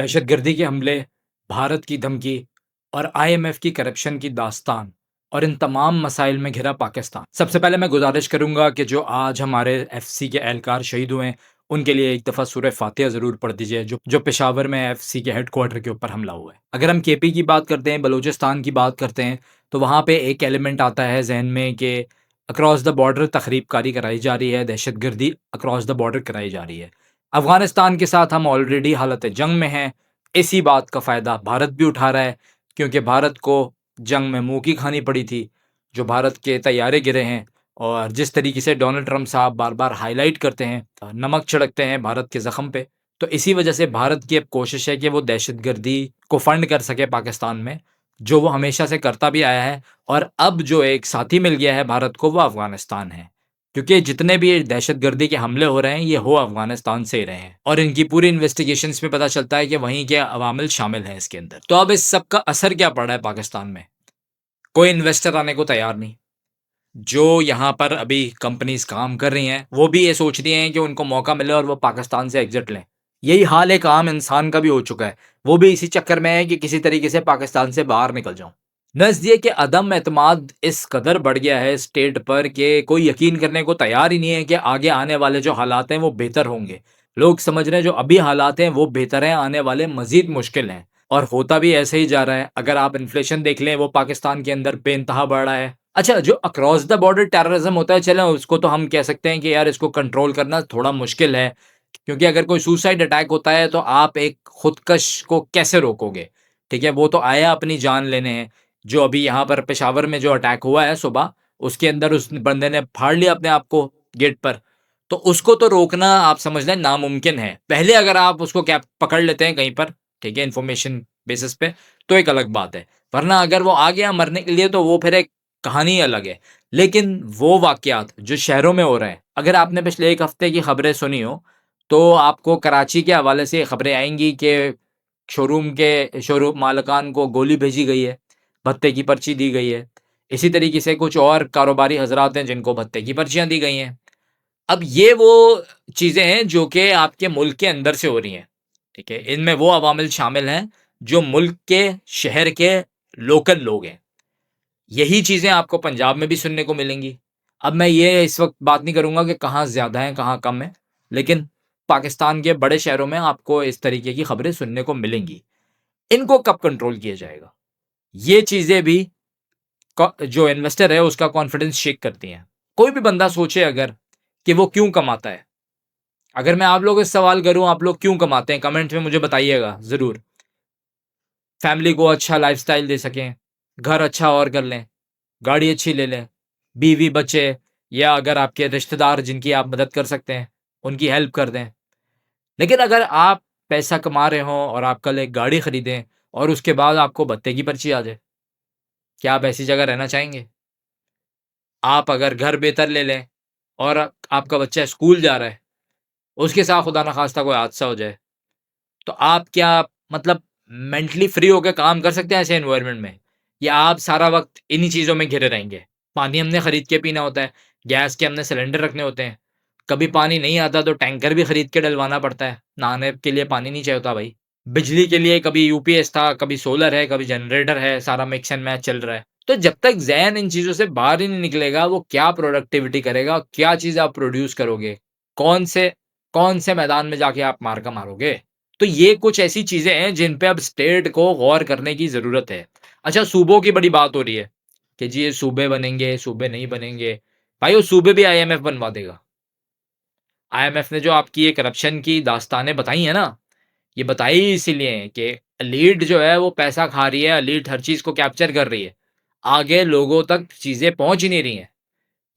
दहशतगर्दी के हमले, भारत की धमकी और आईएमएफ की करप्शन की दास्तान और इन तमाम मसाइल में घिरा पाकिस्तान। सबसे पहले मैं गुजारिश करूंगा कि जो आज हमारे एफसी के एहलकार शहीद हुए हैं, उनके लिए एक दफ़ा सूरह फातिहा ज़रूर पढ़ दीजिए, जो पेशावर में एफसी के हेडक्वार्टर के ऊपर हमला हुआ है। अगर हम केपी की बात करते हैं, बलूचिस्तान की बात करते हैं, तो वहाँ पे एक एलिमेंट आता है जहन में कि अक्रॉस द बॉर्डर तखरीबकारी कराई जा रही है, दहशतगर्दी अक्रॉस द बॉर्डर कराई जा रही है। अफ़गानिस्तान के साथ हम ऑलरेडी हालत जंग में हैं। इसी बात का फ़ायदा भारत भी उठा रहा है, क्योंकि भारत को जंग में मुँह की खानी पड़ी थी, जो भारत के तैयारे गिरे हैं। और जिस तरीके से डोनाल्ड ट्रंप साहब बार-बार हाइलाइट करते हैं, नमक छिड़कते हैं भारत के ज़ख्म पे, तो इसी वजह से भारत की अब कोशिश है कि वो दहशतगर्दी को फ़ंड कर सके पाकिस्तान में, जो वो हमेशा से करता भी आया है। और अब जो एक साथी मिल गया है भारत को, वो अफ़गानिस्तान है। क्योंकि जितने भी दहशतगर्दी के हमले हो रहे हैं, ये हो अफ़गानिस्तान से ही रहे हैं और इनकी पूरी इन्वेस्टिगेशंस में पता चलता है कि वहीं के अवामिल शामिल हैं इसके अंदर। तो अब इस सब का असर क्या पड़ रहा है पाकिस्तान में? कोई इन्वेस्टर आने को तैयार नहीं। जो यहाँ पर अभी कंपनीज काम कर रही हैं, वो भी ये सोच रही हैं कि उनको मौका मिले और वो पाकिस्तान से एग्जिट लें। यही हाल एक आम इंसान का भी हो चुका है। वो भी इसी चक्कर में है कि किसी तरीके से पाकिस्तान से बाहर निकल जाऊं। नज़दीक के अदम एतमाद इस कदर बढ़ गया है स्टेट पर कि कोई यकीन करने को तैयार ही नहीं है कि आगे आने वाले जो हालात हैं वो बेहतर होंगे। लोग समझ रहे हैं जो अभी हालात हैं वो बेहतर हैं, आने वाले मजीद मुश्किल हैं। और होता भी ऐसे ही जा रहा है। अगर आप इन्फ्लेशन देख लें, वो पाकिस्तान के अंदर बेइंतहा बढ़ रहा है। अच्छा, जो अक्रॉस द बॉर्डर टेररिज्म होता है, चलें उसको तो हम कह सकते हैं कि यार इसको कंट्रोल करना थोड़ा मुश्किल है, क्योंकि अगर कोई सुसाइड अटैक होता है तो आप एक खुदकश को कैसे रोकोगे? ठीक है, वो तो आया अपनी जान लेने हैं। जो अभी यहाँ पर पेशावर में जो अटैक हुआ है सुबह, उसके अंदर उस बंदे ने फाड़ लिया अपने आप को गेट पर। तो उसको तो रोकना आप समझ लें नामुमकिन है। पहले अगर आप उसको क्या पकड़ लेते हैं कहीं पर, ठीक है, इन्फॉर्मेशन बेसिस पे, तो एक अलग बात है। वरना अगर वो आ गया मरने के लिए तो वो फिर एक कहानी अलग है। लेकिन वो वाक़यात जो शहरों में हो रहे हैं, अगर आपने पिछले 1 हफ्ते की खबरें सुनी हो, तो आपको कराची के हवाले से खबरें आएँगी कि शोरूम मालिकान को गोली भेजी गई है, भत्ते की पर्ची दी गई है। इसी तरीके से कुछ और कारोबारी हज़रात हैं जिनको भत्ते की पर्चियाँ दी गई हैं। अब ये वो चीज़ें हैं जो कि आपके मुल्क के अंदर से हो रही हैं, ठीक है? इनमें वो अवामिल शामिल हैं जो मुल्क के, शहर के लोकल लोग हैं। यही चीज़ें आपको पंजाब में भी सुनने को मिलेंगी। अब मैं ये इस वक़्त बात नहीं करूँगा कि कहाँ ज़्यादा है, कहाँ कम है, लेकिन पाकिस्तान के बड़े शहरों में आपको इस तरीके की खबरें सुनने को मिलेंगी। इनको कब कंट्रोल किया जाएगा? ये चीज़ें भी जो इन्वेस्टर है उसका कॉन्फिडेंस शेक करती हैं। कोई भी बंदा सोचे अगर कि वो क्यों कमाता है? अगर मैं आप लोगों से सवाल करूँ, आप लोग क्यों कमाते हैं? कमेंट में मुझे बताइएगा ज़रूर। फैमिली को अच्छा लाइफ़स्टाइल दे सकें, घर अच्छा और कर लें, गाड़ी अच्छी ले लें, बीवी-बच्चे या अगर आपके रिश्तेदार जिनकी आप मदद कर सकते हैं, उनकी हेल्प कर दें। लेकिन अगर आप पैसा कमा रहे हों और आप कल एक गाड़ी खरीदें और उसके बाद आपको भत्ते की पर्ची आ जाए, क्या आप ऐसी जगह रहना चाहेंगे? आप अगर घर बेहतर ले लें और आपका बच्चा स्कूल जा रहा है, उसके साथ खुदा ना खास्ता कोई हादसा हो जाए, तो आप क्या मतलब मेंटली फ्री होके काम कर सकते हैं ऐसे एनवायरनमेंट में? या आप सारा वक़्त इन्हीं चीज़ों में घिरे रहेंगे? पानी हमने खरीद के पीना होता है, गैस के हमने सिलेंडर रखने होते हैं, कभी पानी नहीं आता तो टैंकर भी खरीद के डलवाना पड़ता है, नहाने के लिए पानी नहीं चाहिए होता भाई। बिजली के लिए कभी यूपीएस था, कभी सोलर है, कभी जनरेटर है, सारा मिक्स एंड मैच चल रहा है। तो जब तक ज़हन इन चीज़ों से बाहर ही नहीं निकलेगा, वो क्या प्रोडक्टिविटी करेगा, क्या चीज़ आप प्रोड्यूस करोगे? कौन से कौन से मैदान में जाके आप मार्का मारोगे? तो ये कुछ ऐसी चीज़ें हैं जिन पे अब स्टेट को गौर करने की ज़रूरत है। अच्छा, सूबों की बड़ी बात हो रही है कि जी ये सूबे बनेंगे, सूबे नहीं बनेंगे। भाई वो सूबे भी आईएमएफ बनवा देगा। आईएमएफ ने जो आपकी ये करप्शन की दास्तानें बताई हैं ना, ये बताई इसीलिए हैं कि एलीट जो है वो पैसा खा रही है, एलीट हर चीज़ को कैप्चर कर रही है। आगे लोगों तक चीज़ें पहुँच ही नहीं रही हैं।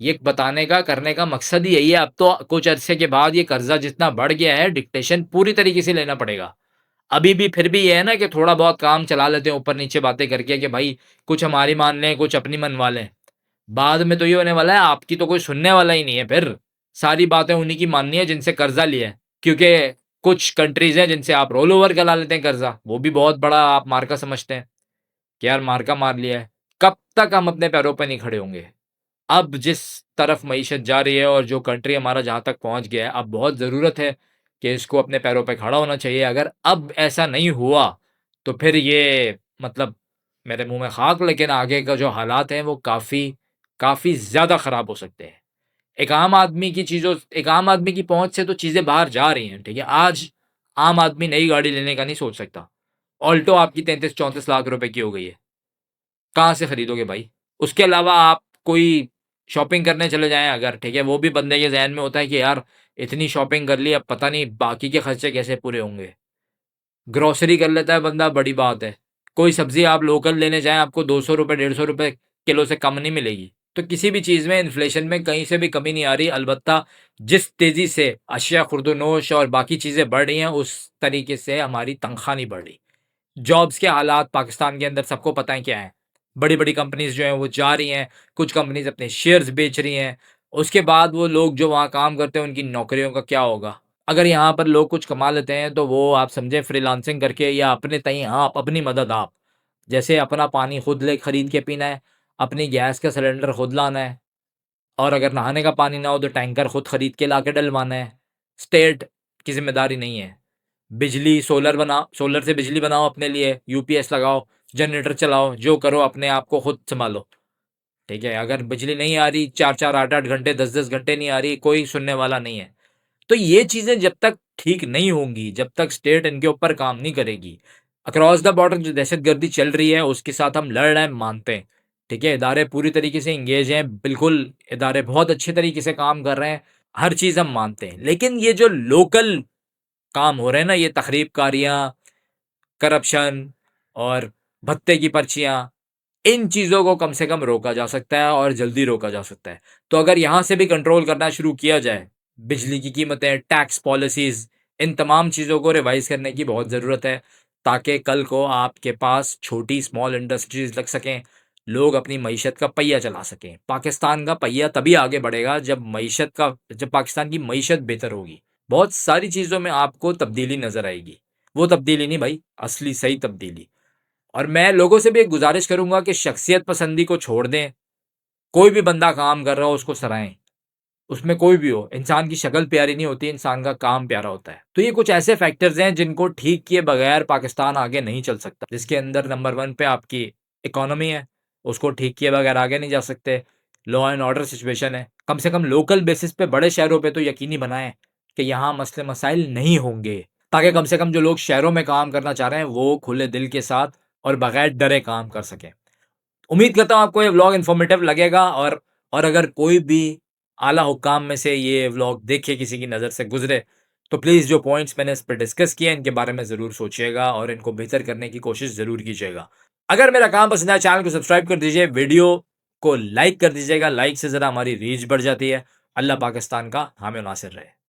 ये बताने का, करने का मकसद ही यही है। अब तो कुछ अरसे के बाद ये कर्ज़ा जितना बढ़ गया है, डिक्टेशन पूरी तरीके से लेना पड़ेगा। अभी भी फिर भी ये है ना कि थोड़ा बहुत काम चला लेते हैं ऊपर नीचे बातें करके कि भाई कुछ हमारी मान लें, कुछ अपनी मनवा लें। बाद में तो ये होने वाला है आपकी तो कोई सुनने वाला ही नहीं है फिर। सारी बातें उन्हीं की माननी है जिनसे कर्ज़ा लिया है। क्योंकि कुछ कंट्रीज़ हैं जिनसे आप रोल ओवर करा लेते हैं कर्ज़ा, वो भी बहुत बड़ा आप मार्का समझते हैं कि यार मार्का मार लिया है। कब तक हम अपने पैरों पे नहीं खड़े होंगे? अब जिस तरफ मईशत जा रही है और जो कंट्री हमारा जहाँ तक पहुँच गया है, अब बहुत ज़रूरत है कि इसको अपने पैरों पे खड़ा होना चाहिए। अगर अब ऐसा नहीं हुआ, तो फिर ये मतलब मेरे मुँह में खाक, लेकिन आगे का जो हालात हैं वो काफ़ी ज़्यादा ख़राब हो सकते हैं। एक आम आदमी की पहुँच से तो चीज़ें बाहर जा रही हैं, ठीक है? आज आम आदमी नई गाड़ी लेने का नहीं सोच सकता। ऑल्टो आपकी 33-34 लाख रुपए की हो गई है। कहाँ से खरीदोगे भाई? उसके अलावा आप कोई शॉपिंग करने चले जाएँ अगर, ठीक है? वो भी बंदे के ज़हन में होता है कि यार इतनी शॉपिंग कर ली, अब पता नहीं बाकी के खर्चे कैसे पूरे होंगे। ग्रोसरी कर लेता है बंदा, बड़ी बात है। कोई सब्ज़ी आप लोकल लेने जाएँ, आपको ₹200 ₹150 किलो से कम नहीं मिलेगी। तो किसी भी चीज़ में, इन्फ्लेशन में कहीं से भी कमी नहीं आ रही। अलबत्ता जिस तेज़ी से अशिया खुर्द-ओ-नोश और बाकी चीज़ें बढ़ रही हैं, उस तरीके से हमारी तनख्वाह नहीं बढ़ रही। जॉब्स के हालात पाकिस्तान के अंदर सबको पता है क्या है। बड़ी-बड़ी कंपनीज़ जो हैं वो जा रही हैं, कुछ कंपनीज़ अपने शेयर्स बेच रही हैं। उसके बाद वो लोग जो वहाँ काम करते हैं, उनकी नौकरियों का क्या होगा? अगर यहाँ पर लोग कुछ कमा लेते हैं, तो वो आप समझें फ्रीलांसिंग करके या अपने तईं आप, अपनी मदद आप। जैसे अपना पानी खुद ले खरीद के पीना है, अपनी गैस का सिलेंडर खुद लाना है, और अगर नहाने का पानी ना हो तो टैंकर खुद खरीद के लाके डलवाना है। स्टेट की ज़िम्मेदारी नहीं है। बिजली सोलर से बिजली बनाओ अपने लिए, यूपीएस लगाओ, जनरेटर चलाओ, जो करो अपने आप को खुद सँभालो, ठीक है? अगर बिजली नहीं आ रही 4-4 8-8 घंटे 10-10 घंटे नहीं आ रही, कोई सुनने वाला नहीं है। तो ये चीज़ें जब तक ठीक नहीं होंगी, जब तक स्टेट इनके ऊपर काम नहीं करेगी, अक्रॉस द बॉर्डर जो दहशतगर्दी चल रही है उसके साथ हम लड़ रहे हैं, मानते हैं, ठीक है? इदारे पूरी तरीके से एंगेज हैं, बिल्कुल इदारे बहुत अच्छे तरीके से काम कर रहे हैं, हर चीज़ हम मानते हैं। लेकिन ये जो लोकल काम हो रहे हैं ना, ये तखरीबकारियाँ, करप्शन और भत्ते की पर्चियाँ, इन चीज़ों को कम से कम रोका जा सकता है और जल्दी रोका जा सकता है। तो अगर यहाँ से भी कंट्रोल करना शुरू किया जाए, बिजली की कीमतें, टैक्स पॉलिसीज़, इन तमाम चीज़ों को रिवाइज़ करने की बहुत ज़रूरत है, ताकि कल को आपके पास छोटी स्मॉल इंडस्ट्रीज़ लग सकें, लोग अपनी मईशत का पहिया चला सकें। पाकिस्तान का पहिया तभी आगे बढ़ेगा जब पाकिस्तान की मईशत बेहतर होगी। बहुत सारी चीज़ों में आपको तब्दीली नज़र आएगी। वो तब्दीली नहीं भाई, असली सही तब्दीली। और मैं लोगों से भी एक गुज़ारिश करूँगा कि शख्सियत पसंदी को छोड़ दें। कोई भी बंदा काम कर रहा हो उसको सराहें, उसमें कोई भी हो। इंसान की शक्ल प्यारी नहीं होती, इंसान का काम प्यारा होता है। तो ये कुछ ऐसे फैक्टर्स हैं जिनको ठीक किए बगैर पाकिस्तान आगे नहीं चल सकता। जिसके अंदर नंबर 1 पे आपकी इकोनॉमी है, उसको ठीक किए बगैर आगे नहीं जा सकते। लॉ एंड ऑर्डर सिचुएशन है। कम से कम लोकल बेसिस पे बड़े शहरों पे तो यकीनी बनाएँ कि यहाँ मसले मसाइल नहीं होंगे, ताकि कम से कम जो लोग शहरों में काम करना चाह रहे हैं, वो खुले दिल के साथ और बगैर डरे काम कर सकें। उम्मीद करता हूँ आपको ये व्लॉग इन्फॉर्मेटिव लगेगा, और अगर कोई भी आला हुक्काम में से ये व्लॉग देखे, किसी की नज़र से गुज़रे, तो प्लीज़ जो पॉइंट्स मैंने इस पे डिस्कस किए, इनके बारे में ज़रूर सोचिएगा और इनको बेहतर करने की कोशिश ज़रूर कीजिएगा। अगर मेरा काम पसंद आया, चैनल को सब्सक्राइब कर दीजिए, वीडियो को लाइक कर दीजिएगा। लाइक से ज़रा हमारी रीच बढ़ जाती है। अल्लाह पाकिस्तान का हामी नासिर रहे।